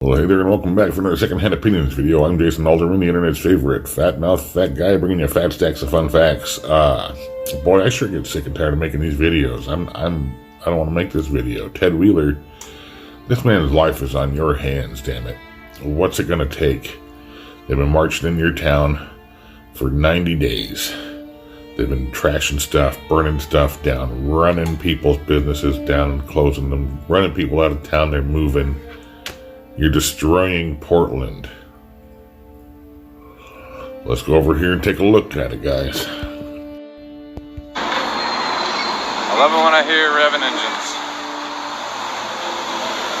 Well, hey there, and welcome back for another Secondhand Opinions video. I'm Jason Alderman, the internet's favorite fat-mouthed fat guy, bringing you fat stacks of fun facts. Boy, I sure get sick and tired of making these videos. I don't want to make this video. Ted Wheeler, this man's life is on your hands, damn it. What's it gonna take? They've been marching in your town for 90 days. They've been trashing stuff, burning stuff down, running people's businesses down and closing them, running people out of town. They're moving. You're destroying Portland. Let's go over here and take a look at it, guys. I love it when I hear revving engines.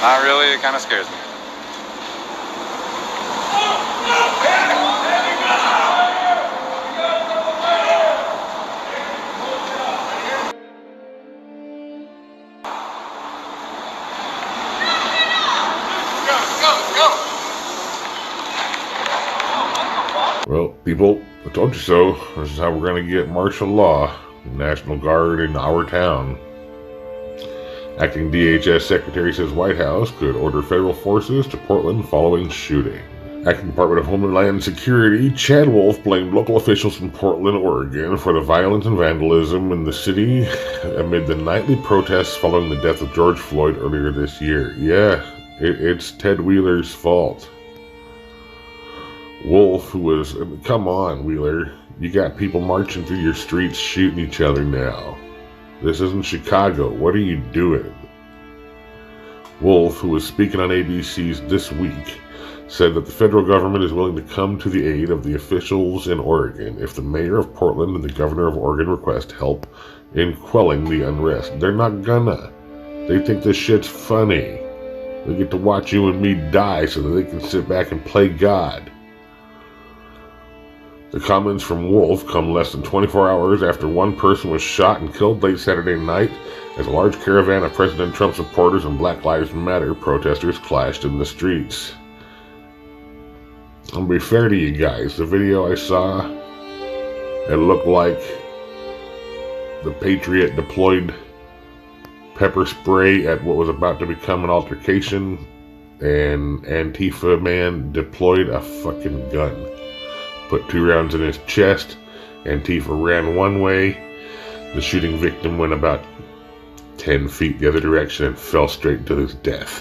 Not really, it kind of scares me. Well, people, I told you so. This is how we're going to get martial law, National Guard in our town. Acting DHS Secretary says White House could order federal forces to Portland following shooting. Acting Department of Homeland Security Chad Wolf blamed local officials from Portland, Oregon for the violence and vandalism in the city amid the nightly protests following the death of George Floyd earlier this year. Yeah, it's Ted Wheeler's fault. Wolf, who was, come on, Wheeler, you got people marching through your streets shooting each other now. This isn't Chicago. What are you doing? Wolf, who was speaking on ABC's This Week, said that the federal government is willing to come to the aid of the officials in Oregon if the mayor of Portland and the governor of Oregon request help in quelling the unrest. They're not gonna. They think this shit's funny. They get to watch you and me die so that they can sit back and play God. The comments from Wolf come less than 24 hours after one person was shot and killed late Saturday night as a large caravan of President Trump supporters and Black Lives Matter protesters clashed in the streets. I'll be fair to you guys, the video I saw, it looked like the Patriot deployed pepper spray at what was about to become an altercation, and Antifa man deployed a fucking gun. Put 2 rounds in his chest. Antifa ran one way. The shooting victim went about 10 feet the other direction and fell straight to his death.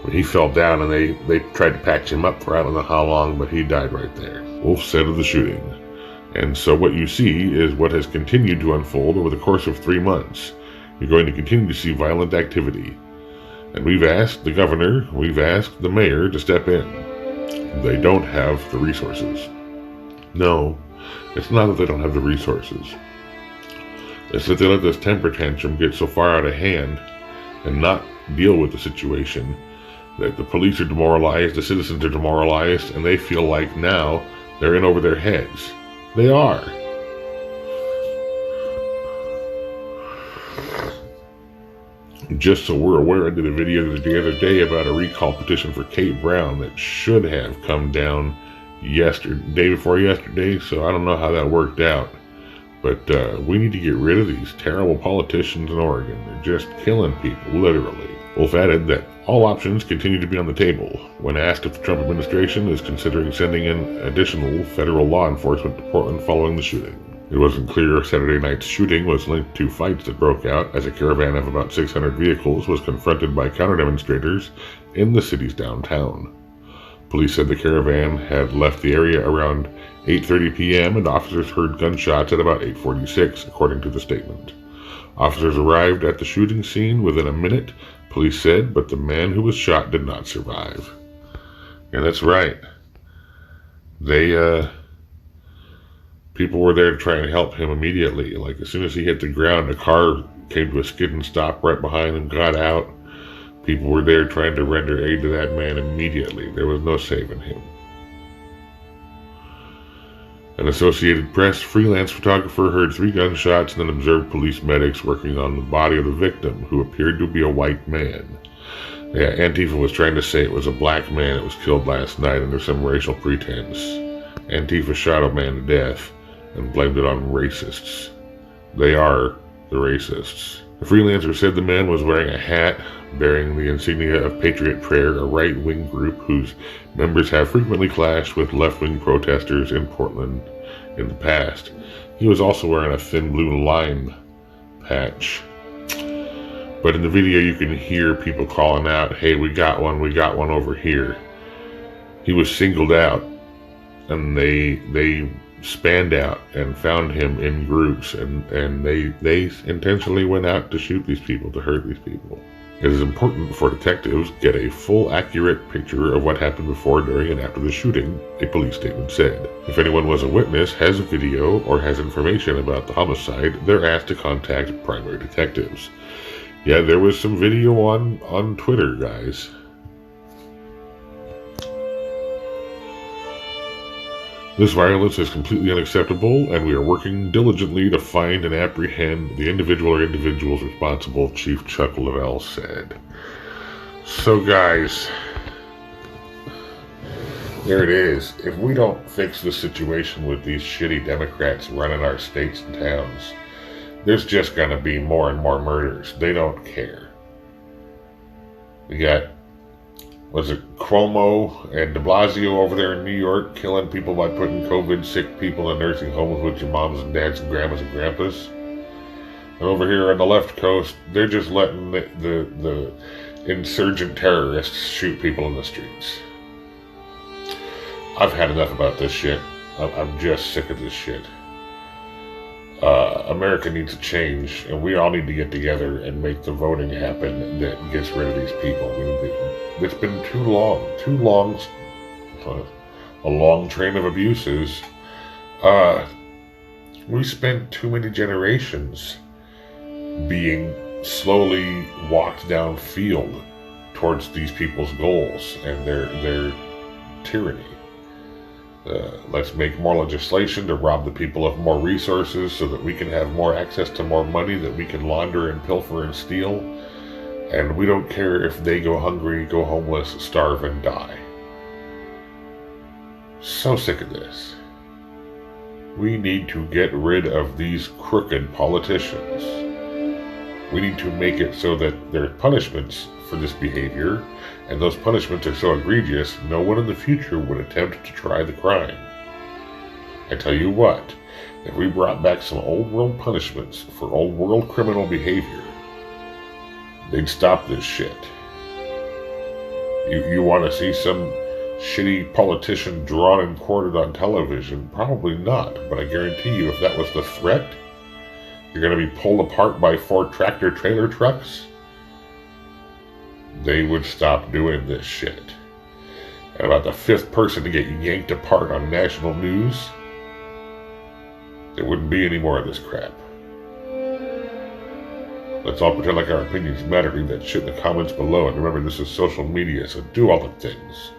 When he fell down, and they tried to patch him up for I don't know how long, but he died right there. Wolf said of the shooting. And so what you see is what has continued to unfold over the course of 3 months. You're going to continue to see violent activity. And we've asked the governor, we've asked the mayor to step in. They don't have the resources. No, it's not that they don't have the resources. It's that they let this temper tantrum get so far out of hand and not deal with the situation that the police are demoralized, the citizens are demoralized, and they feel like now they're in over their heads. They are. Just so we're aware, I did a video the other day about a recall petition for Kate Brown that should have come down day before yesterday, so I don't know how that worked out. But we need to get rid of these terrible politicians in Oregon. They're just killing people, literally. Wolf added that all options continue to be on the table. When asked if the Trump administration is considering sending in additional federal law enforcement to Portland following the shooting. It wasn't clear if Saturday night's shooting was linked to fights that broke out as a caravan of about 600 vehicles was confronted by counter-demonstrators in the city's downtown. Police said the caravan had left the area around 8:30 p.m. and officers heard gunshots at about 8:46, according to the statement. Officers arrived at the shooting scene within a minute, police said, but the man who was shot did not survive. Yeah, that's right. People were there to try and help him immediately. Like, as soon as he hit the ground, a car came to a skidding stop right behind him, got out. People were there trying to render aid to that man immediately. There was no saving him. An Associated Press freelance photographer heard 3 gunshots and then observed police medics working on the body of the victim, who appeared to be a white man. Yeah, Antifa was trying to say it was a black man that was killed last night under some racial pretense. Antifa shot a man to death and blamed it on racists. They are the racists. The freelancer said the man was wearing a hat bearing the insignia of Patriot Prayer, a right-wing group whose members have frequently clashed with left-wing protesters in Portland in the past. He was also wearing a thin blue line patch. But in the video you can hear people calling out, "Hey, we got one over here." He was singled out, and they spanned out and found him in groups, and they intentionally went out to shoot these people, to hurt these people. It is important for detectives get a full, accurate picture of what happened before, during, and after the shooting, a police statement said. If anyone was a witness, has a video, or has information about the homicide, they're asked to contact primary detectives. Yeah, there was some video on Twitter, guys. This violence is completely unacceptable, and we are working diligently to find and apprehend the individual or individuals responsible, Chief Chuck Lavelle said. So guys, there it is. If we don't fix the situation with these shitty Democrats running our states and towns, there's just gonna be more and more murders. They don't care. We got, was it Cuomo and de Blasio over there in New York killing people by putting COVID sick people in nursing homes with your moms and dads and grandmas and grandpas? And over here on the left coast, they're just letting the insurgent terrorists shoot people in the streets. I've had enough about this shit. I'm just sick of this shit. America needs to change, and we all need to get together and make the voting happen that gets rid of these people. It's been too long, a long train of abuses. We spent too many generations being slowly walked downfield towards these people's goals and their tyranny. Let's make more legislation to rob the people of more resources so that we can have more access to more money that we can launder and pilfer and steal. And we don't care if they go hungry, go homeless, starve, and die. So sick of this. We need to get rid of these crooked politicians. We need to make it so that there are punishments for this behavior, and those punishments are so egregious, no one in the future would attempt to try the crime. I tell you what, if we brought back some old world punishments for old world criminal behavior, they'd stop this shit. You want to see some shitty politician drawn and quartered on television? Probably not, but I guarantee you if that was the threat, you're going to be pulled apart by 4 tractor trailer trucks, they would stop doing this shit. And about the 5th person to get yanked apart on national news, there wouldn't be any more of this crap. Let's all pretend like our opinions matter. Leave that shit in the comments below. And remember, this is social media, so do all the things.